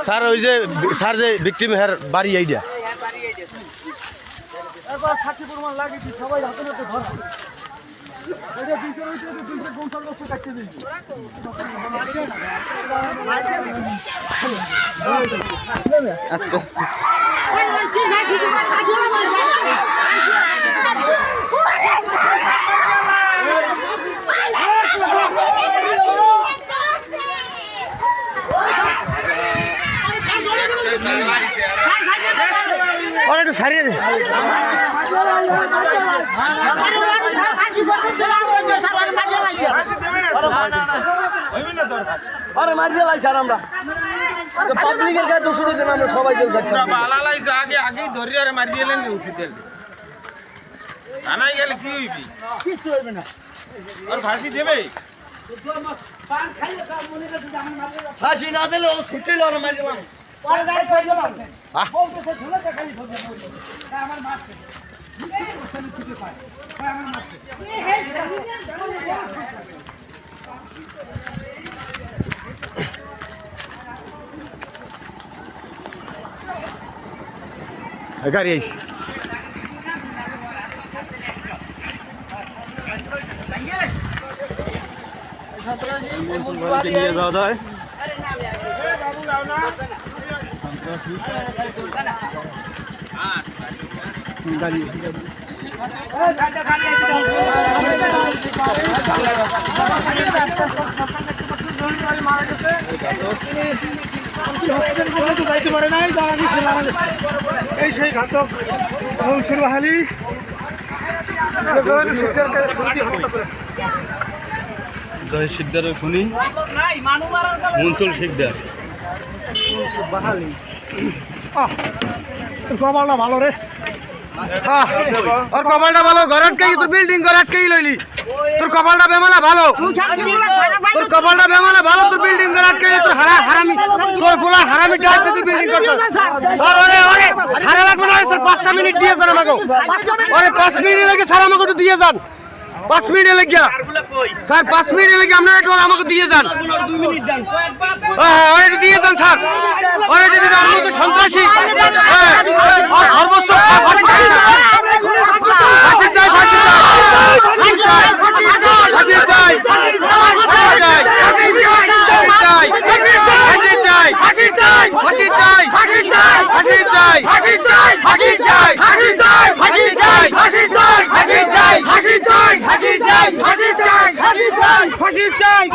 sir ওই যে sir যে ভিকটিম হের বাড়ি আইডিয়া সবাই হাতে হাতে ধরা এটা দুইশো গোমসার বস্তু কাটতে দিই আস্তে আস্তে और একটু সারিয়ে দে আরে মারিয়ে লাইছি আর আমরা পাবলিকের গায়ে দোষ দিতে আমরা সবাই কেউ দেখছি বালা লাইছে আগেই ধরি আর মারিয়ে এলেন উচিত আনাই গেলে কি হইবি কিছু হইবে না আর ফাঁসি দেবে ফাঁসি না দিলে ও ছুটিল আর মারিলাম পরে গাড়ি ফেলে দিলাম বলতেছে ছেলেটা খালি ধরে আমার মারছে গাড়ি আইস নিয়ে যাওয়া যায় গাড়ি এই সেই ঘাতক মনসুর বাহালি জয় শিকদারের খুনি মনসুর শিকদার বাহালি কপালটা ভালো রে ওর কপালটা ভালো ঘর আটকাই তোর বিল্ডিং ঘর আটকাই লইলি তোর কপালটা বেমালা ভালো তোর কপালটা বেমালা ভালো তোর বিল্ডিং ঘর আটকাই তোর হারামি তোর গোলা হারামি টাইপ তুই বিল্ডিং করছিস ওরে ওরে হারা লাগবে না স্যার 5 মিনিট দিয়ে যান আমাকে ওরে 5 মিনিট লাগে স্যার আমাকে একটু দিয়ে যান 5 মিনিট লাগিয়া স্যার 5 মিনিট লাগে আপনারা একটু আমাকে দিয়ে যান 2 মিনিট দেন হ্যাঁ ওরে একটু দিয়ে যান স্যার ওরে দিদি আর মতো সন্ত্রাসী হ্যাঁ আর সর্বোচ্চ ফাঁসি চাই ফাঁসি চাই ফাঁসি চাই ফাঁসি চাই